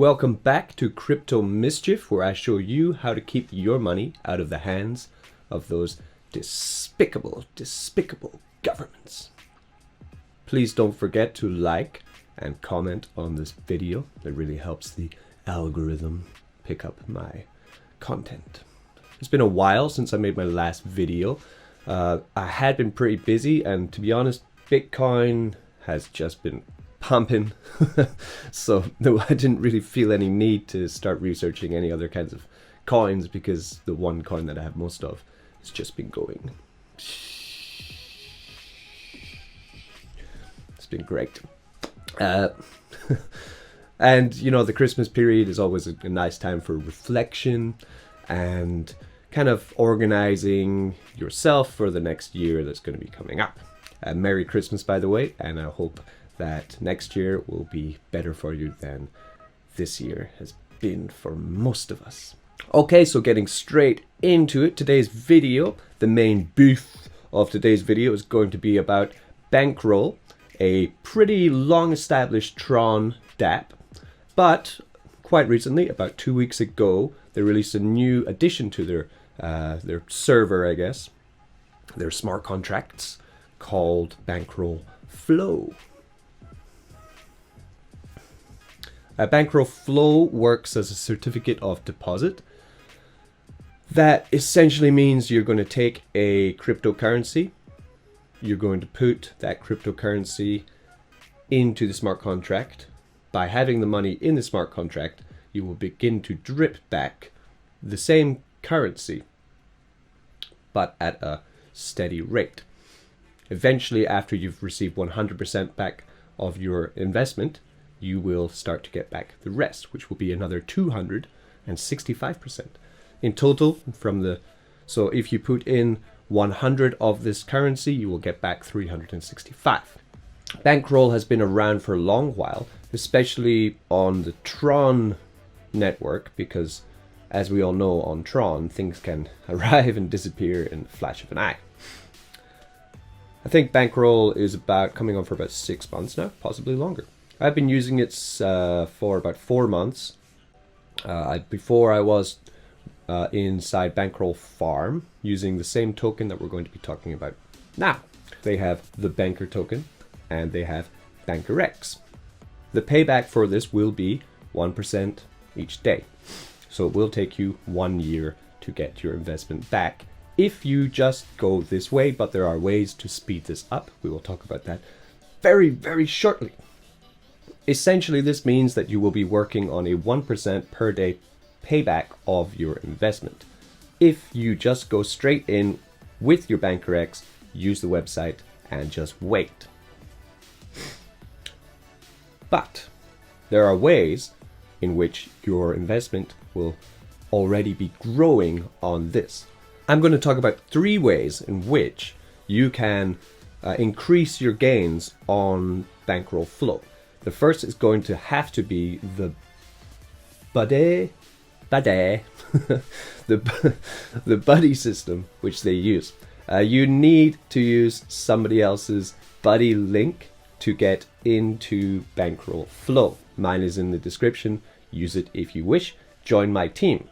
Welcome back to Crypto Mischief, where I show you how to keep your money out of the hands of those despicable governments. Please don't forget to like and comment on this video. It really helps the algorithm pick up my content. It's been a while since I made my last video. I had been pretty busy, and to be honest, Bitcoin has just been pumping. So I didn't really feel any need to start researching any other kinds of coins, because the one coin that I have most of has just been going. It's been great. And you know, the Christmas period is always a nice time for reflection and kind of organizing yourself for the next year that's going to be coming up. Merry Christmas, by the way, and I hope that next year will be better for you than this year has been for most of us. Okay, so getting straight into it, today's video, the main beef of today's video is going to be about Bankroll, a pretty long established Tron Dapp, but quite recently, about 2 weeks ago, they released a new addition to their server, I guess, their smart contracts, called Bankroll Flow. Bankroll Flow works as a certificate of deposit. That essentially means you're going to take a cryptocurrency, you're going to put that cryptocurrency into the smart contract. By having the money in the smart contract, you will begin to drip back the same currency, but at a steady rate. Eventually, after you've received 100% back of your investment, you will start to get back the rest, which will be another 265%. In total, so if you put in 100 of this currency, you will get back 365. Bankroll has been around for a long while, especially on the Tron network, because as we all know, on Tron, things can arrive and disappear in the flash of an eye. I think Bankroll is coming on for about 6 months now, possibly longer. I've been using it for about 4 months. Before I was inside Bankroll Farm, using the same token that we're going to be talking about now. They have the Banker token, and they have BNKRX. The payback for this will be 1% each day. So it will take you 1 year to get your investment back if you just go this way, but there are ways to speed this up. We will talk about that very, very shortly. Essentially, this means that you will be working on a 1% per day payback of your investment. If you just go straight in with your BNKRX, use the website, and just wait. But there are ways in which your investment will already be growing on this. I'm going to talk about 3 ways in which you can increase your gains on Bankroll Flow. The first is going to have to be the buddy the buddy system which they use. You need to use somebody else's buddy link to get into Bankroll Flow. Mine is in the description. Use it if you wish. Join my team.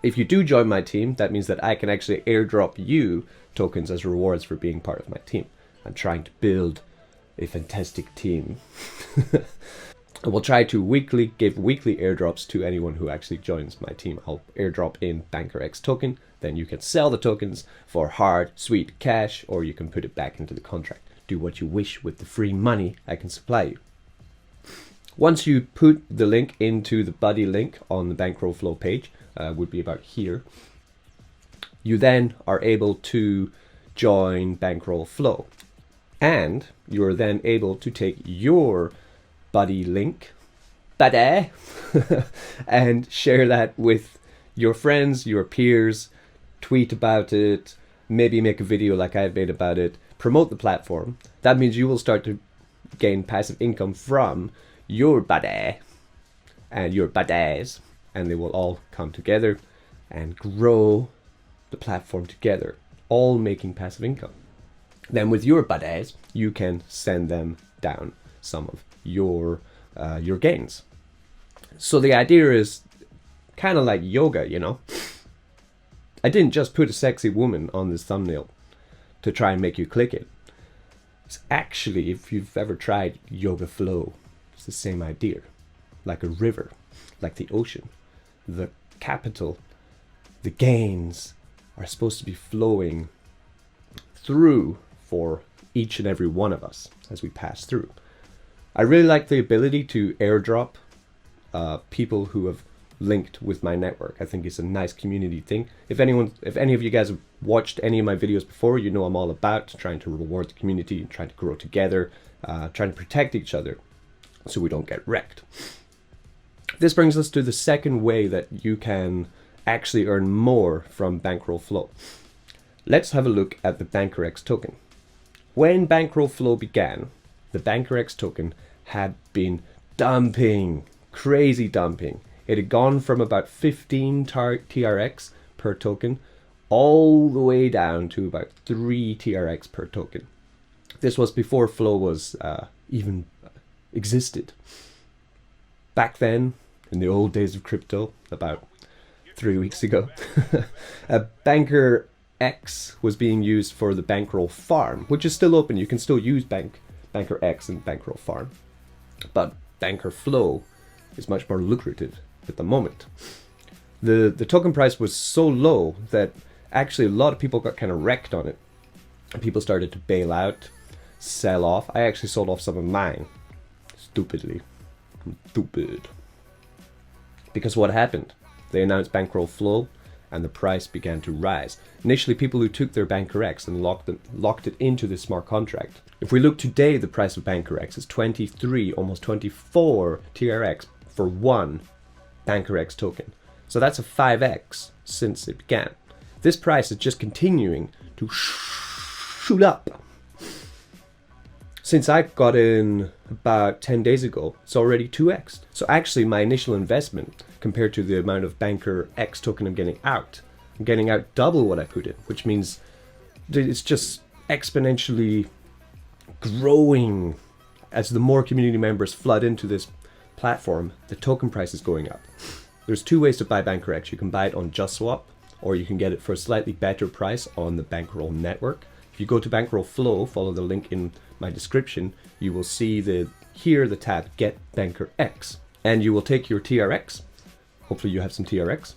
If you do join my team, that means that I can actually airdrop you tokens as rewards for being part of my team. I'm trying to build a fantastic team. I will try to give weekly airdrops to anyone who actually joins my team. I'll airdrop in BNKRX token, then you can sell the tokens for hard, sweet cash, or you can put it back into the contract. Do what you wish with the free money I can supply you. Once you put the link into the buddy link on the Bankroll Flow page, would be about here, you then are able to join Bankroll Flow. And you're then able to take your buddy link, and share that with your friends, your peers, tweet about it, maybe make a video like I've made about it, promote the platform. That means you will start to gain passive income from your buddy and your buddies, and they will all come together and grow the platform together, all making passive income. Then with your buddies, you can send them down some of your gains. So the idea is kind of like yoga, you know. I didn't just put a sexy woman on this thumbnail to try and make you click it. It's actually, if you've ever tried yoga flow, it's the same idea. Like a river, like the ocean. The capital, the gains are supposed to be flowing through for each and every one of us as we pass through. I really like the ability to airdrop people who have linked with my network. I think it's a nice community thing. If any of you guys have watched any of my videos before, you know I'm all about trying to reward the community, trying to grow together, trying to protect each other so we don't get wrecked. This brings us to the second way that you can actually earn more from Bankroll Flow. Let's have a look at the BNKRX token. When Bankroll Flow began, the BNKRX token had been dumping, crazy dumping. It had gone from about 15 TRX per token all the way down to about 3 TRX per token. This was before Flow was even existed. Back then, in the old days of crypto, about 3 weeks ago, BNKRX was being used for the Bankroll farm, which is still open. You can still use BNKRX and Bankroll farm, but Bankroll Flow is much more lucrative at the moment. The token price was so low that actually a lot of people got kind of wrecked on it. People started to bail out, sell off. I actually sold off some of mine, stupidly. Stupid. Because what happened? They announced Bankroll Flow and the price began to rise. Initially, people who took their BNKRX and locked it into the smart contract. If we look today, the price of BNKRX is 23, almost 24 TRX for one BNKRX token. So that's a 5x since it began. This price is just continuing to shoot up. Since I got in about 10 days ago, it's already 2x. So actually my initial investment compared to the amount of BNKRX token I'm getting out double what I put in, which means it's just exponentially growing. As the more community members flood into this platform, the token price is going up. There's two ways to buy BNKRX. You can buy it on JustSwap, or you can get it for a slightly better price on the Bankroll network. If you go to Bankroll Flow, follow the link in my description, you will see the tab Get BNKRX, and you will take your TRX. Hopefully you have some TRX,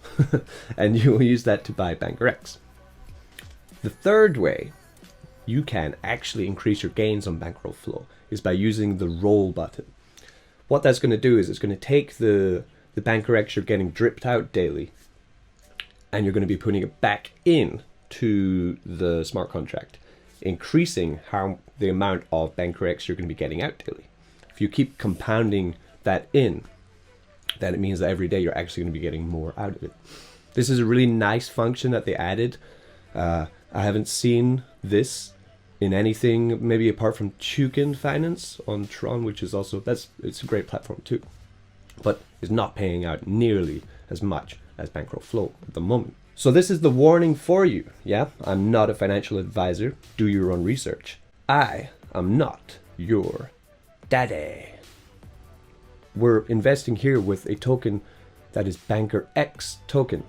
and you will use that to buy BNKRX. The third way you can actually increase your gains on Bankroll Flow is by using the roll button. What that's going to do is it's going to take the BNKRX you're getting dripped out daily, and you're going to be putting it back in to the smart contract, increasing the amount of BNKRX you're going to be getting out daily. If you keep compounding that in, then it means that every day you're actually going to be getting more out of it. This is a really nice function that they added. I haven't seen this in anything, maybe apart from Chukin Finance on Tron, which is also, it's a great platform too, but it's not paying out nearly as much as Bankroll Flow at the moment. So this is the warning for you. Yeah, I'm not a financial advisor. Do your own research. I am not your daddy. We're investing here with a token that is BNKRX token.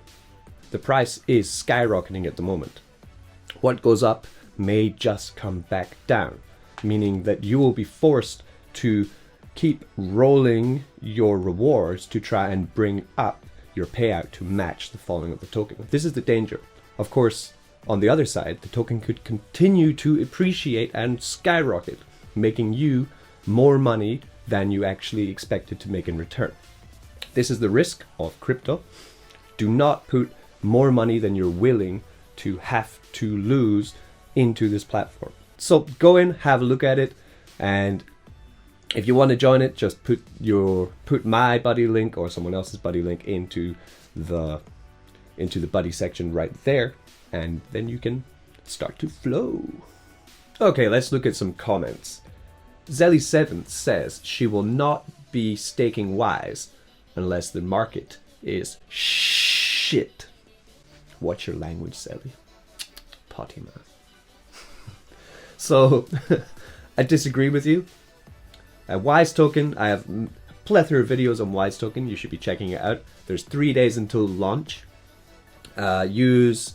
The price is skyrocketing at the moment. What goes up may just come back down, meaning that you will be forced to keep rolling your rewards to try and bring up your payout to match the falling of the token. This is the danger. Of course, on the other side, the token could continue to appreciate and skyrocket, making you more money than you actually expected to make in return. This is the risk of crypto. Do not put more money than you're willing to have to lose into this platform. So go in, have a look at it, and if you want to join it, just put my buddy link or someone else's buddy link into the buddy section right there, and then you can start to flow. Okay, let's look at some comments. Zelly7 says she will not be staking wise unless the market is shit. Watch your language, Zelly. Potty man. So, I disagree with you. A wise token, I have plethora of videos on Wise token. You should be checking it out. There's 3 days until launch. Use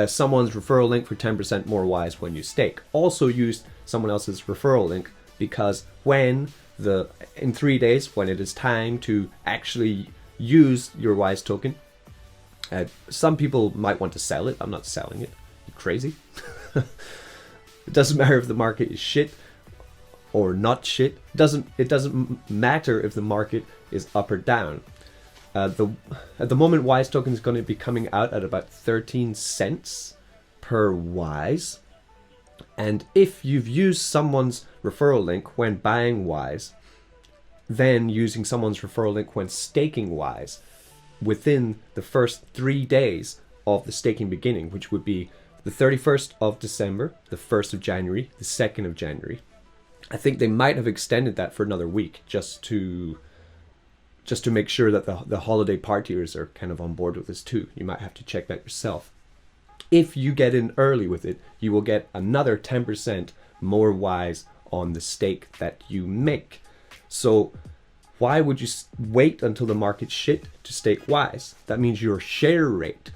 someone's referral link for 10% more Wise when you stake. Also use someone else's referral link, because in 3 days, when it is time to actually use your Wise token, some people might want to sell it. I'm not selling it. You crazy? It doesn't matter if the market is shit or not shit. It doesn't matter if the market is up or down. At the moment, Wise token is going to be coming out at about 13 cents per Wise. And if you've used someone's referral link when buying Wise, then using someone's referral link when staking Wise, within the first 3 days of the staking beginning, which would be the 31st of December, the 1st of January, the 2nd of January. I think they might have extended that for another week just to make sure that the holiday partiers are kind of on board with this too. You might have to check that yourself. If you get in early with it, you will get another 10% more Wise on the stake that you make. So why would you wait until the market's shit to stake Wise? That means your share rate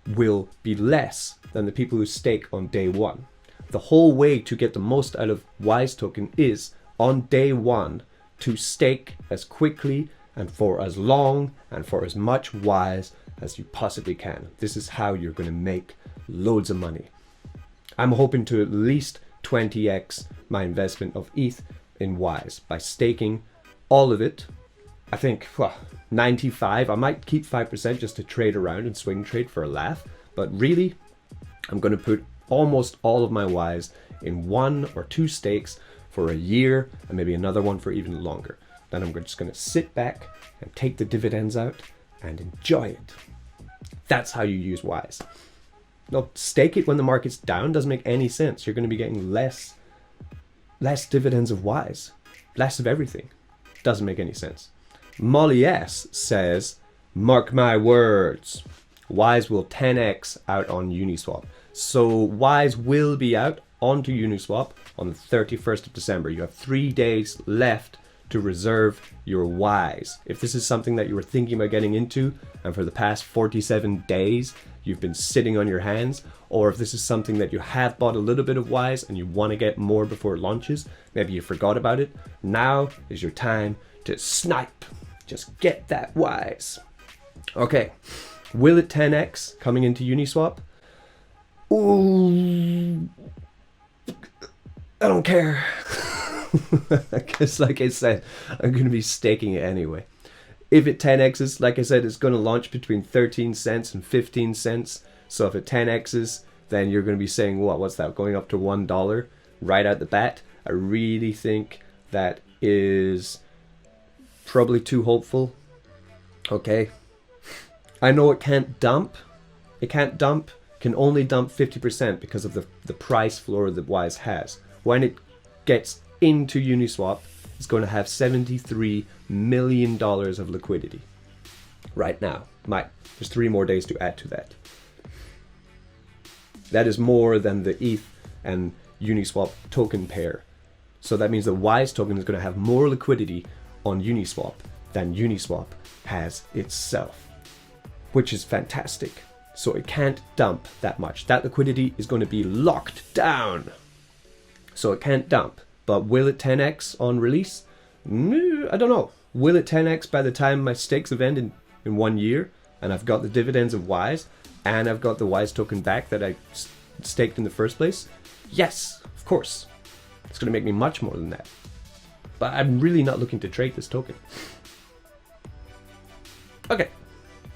will be less than the people who stake on day one. The whole way to get the most out of Wise token is on day one to stake as quickly and for as long and for as much Wise as you possibly can. This is how you're going to make loads of money. I'm hoping to at least 20x my investment of ETH in Wise by staking all of it. I think 95. I might keep 5% just to trade around and swing trade for a laugh. But really, I'm going to put almost all of my Wise in 1 or 2 stakes for a year, and maybe another one for even longer. Then I'm just going to sit back and take the dividends out and enjoy it. That's how you use Wise. No, stake it when the market's down doesn't make any sense. You're going to be getting less dividends of Wise, less of everything. Doesn't make any sense. Molly S says, mark my words, Wise will 10x out on Uniswap. So Wise will be out onto Uniswap on the 31st of December. You have 3 days left to reserve your Wise. If this is something that you were thinking about getting into, and for the past 47 days you've been sitting on your hands, or if this is something that you have bought a little bit of Wise and you want to get more before it launches, maybe you forgot about it, now is your time to snipe. Just get that Wise. Okay, will it 10x coming into Uniswap? Ooh, I don't care. Because like I said, I'm going to be staking it anyway. If it 10x's, like I said, it's going to launch between 13 cents and 15 cents. So if it 10x's, then you're going to be saying, what's that, going up to $1 right out the bat? I really think that is probably too hopeful. Okay. I know it can't dump. It can't dump, can only dump 50% because of the price floor that Wise has. When it gets into Uniswap, it's going to have $73 million of liquidity right now. There's 3 more days to add to that. That is more than the ETH and Uniswap token pair. So that means the Wise token is going to have more liquidity on Uniswap than Uniswap has itself, which is fantastic. So it can't dump that much. That liquidity is going to be locked down. So it can't dump. But will it 10x on release? I don't know. Will it 10x by the time my stakes have ended in 1 year and I've got the dividends of Wise and I've got the Wise token back that I staked in the first place? Yes, of course. It's going to make me much more than that. But I'm really not looking to trade this token. Okay.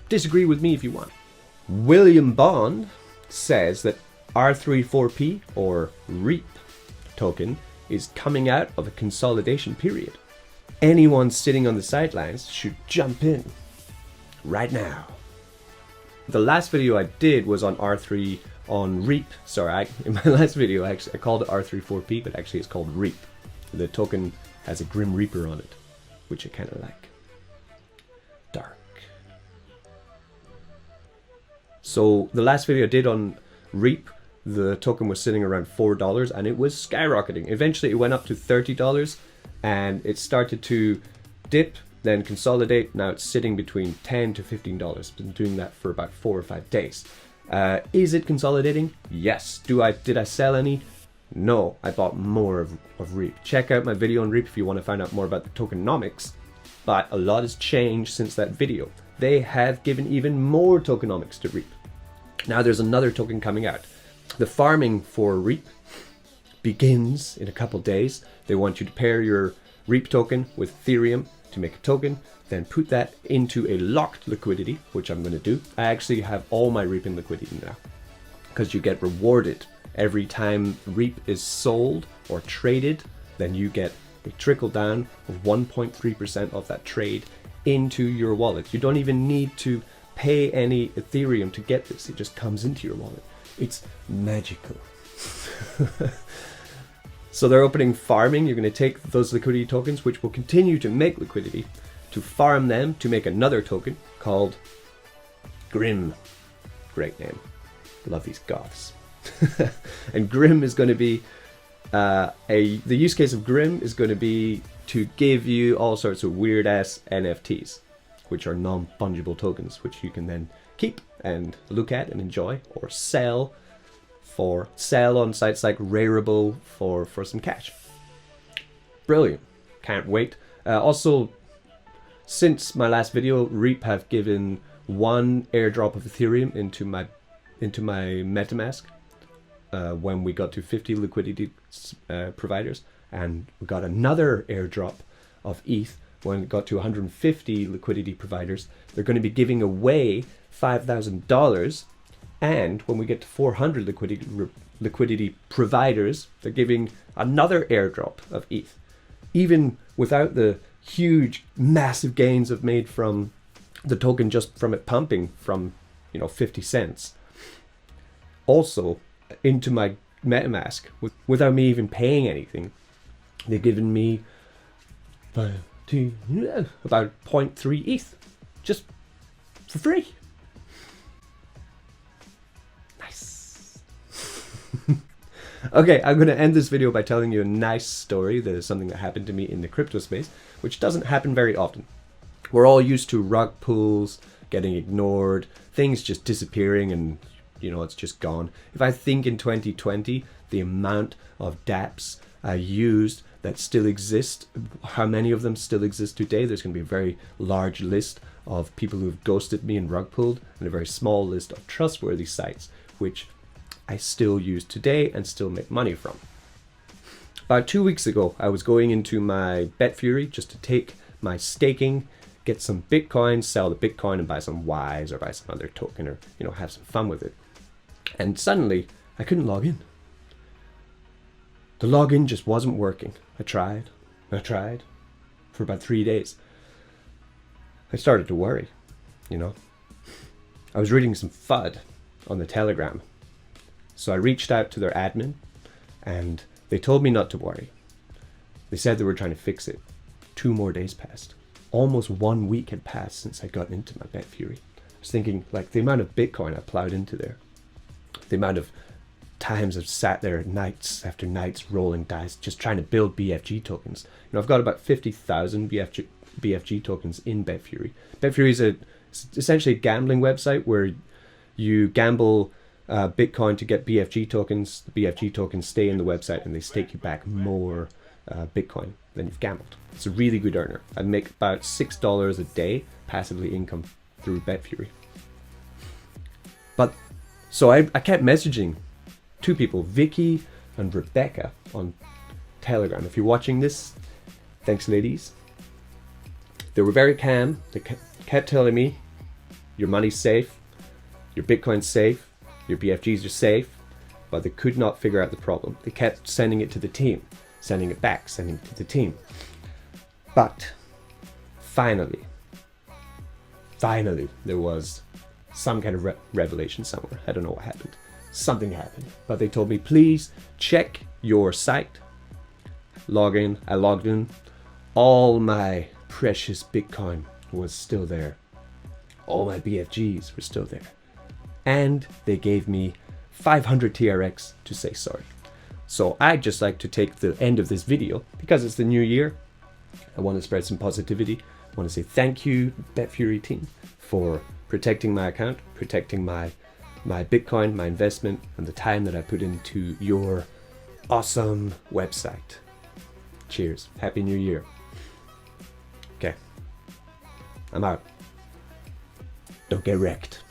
Disagree with me if you want. William Bond says that R34P or REAP token is coming out of a consolidation period. Anyone sitting on the sidelines should jump in right now. The last video I did was on R3 on REAP. Sorry, in my last video I called it R34P, but actually it's called REAP. The token has a Grim Reaper on it, which I kind of like. Dark. So the last video I did on REAP, the token was sitting around $4 and it was skyrocketing. Eventually it went up to $30 and it started to dip then consolidate. Now it's sitting between $10 to $15. Been doing that for about 4 or 5 days. Is it consolidating? Yes. Did I sell any? No, I bought more of REAP. Check out my video on REAP if you want to find out more about the tokenomics. But a lot has changed since that video. They have given even more tokenomics to REAP. Now there's another token coming out. The farming for REAP begins in a couple days. They want you to pair your REAP token with Ethereum to make a token, then put that into a locked liquidity, which I'm going to do. I actually have all my REAP in liquidity now, because you get rewarded every time REAP is sold or traded. Then you get a trickle down of 1.3% of that trade into your wallet. You don't even need to pay any Ethereum to get this. It just comes into your wallet. It's magical. So they're opening farming. You're going to take those liquidity tokens, which will continue to make liquidity, to farm them to make another token called Grim. Great name. Love these goths. And Grim is going to be the use case of Grim is going to be to give you all sorts of weird ass NFTs, which are non-fungible tokens, which you can then keep and look at and enjoy, or sell on sites like Rarible for some cash. Brilliant. Can't wait. Also, since my last video, REAP have given 1 airdrop of Ethereum into my MetaMask when we got to 50 liquidity providers, and we got another airdrop of ETH when it got to 150 liquidity providers. They're going to be giving away $5,000, and when we get to 400 liquidity providers, they're giving another airdrop of ETH. Even without the huge, massive gains I've made from the token just from it pumping from 50 cents. Also, into my MetaMask, without me even paying anything, they've given me about 0.3 ETH, just for free. Nice. Okay, I'm going to end this video by telling you a nice story. That is something that happened to me in the crypto space, which doesn't happen very often. We're all used to rug pulls getting ignored, things just disappearing, and it's just gone. If I think in 2020, the amount of dApps I used that still exist, how many of them still exist today, there's going to be a very large list of people who've ghosted me and rug pulled, and a very small list of trustworthy sites, which I still use today and still make money from. About 2 weeks ago, I was going into my BetFury just to take my staking, get some Bitcoin, sell the Bitcoin and buy some Ys or buy some other token, or have some fun with it. And suddenly, I couldn't log in. The login just wasn't working. I tried for about 3 days. I started to worry, I was reading some FUD on the Telegram. So I reached out to their admin, and they told me not to worry. They said they were trying to fix it. 2 more days passed. Almost 1 week had passed since I'd gotten into my BetFury. I was thinking, the amount of Bitcoin I plowed into there, the amount of times I've sat there nights after nights rolling dice just trying to build BFG tokens. I've got about 50,000 BFG tokens in BetFury. BetFury is essentially a gambling website where you gamble Bitcoin to get BFG tokens. The BFG tokens stay in the website and they stake you back more Bitcoin than you've gambled. It's a really good earner. I make about $6 a day passively income through BetFury. But so I kept messaging 2 people, Vicky and Rebecca, on Telegram. If you're watching this, thanks ladies. They were very calm. They kept telling me, your money's safe, your Bitcoin's safe, your BFGs are safe, but they could not figure out the problem. They kept sending it to the team, sending it back, sending it to the team. But finally, there was some kind of revelation somewhere. I don't know what happened. Something happened. But they told me, please check your site. Log in. I logged in. All my precious Bitcoin was still there. All my BFGs were still there. And they gave me 500 TRX to say sorry. So I'd just like to take the end of this video, because it's the new year. I want to spread some positivity. I want to say thank you, BetFury team, for protecting my account, protecting my Bitcoin, my investment, and the time that I put into your awesome website. Cheers. Happy New Year. Okay. I'm out. Don't get wrecked.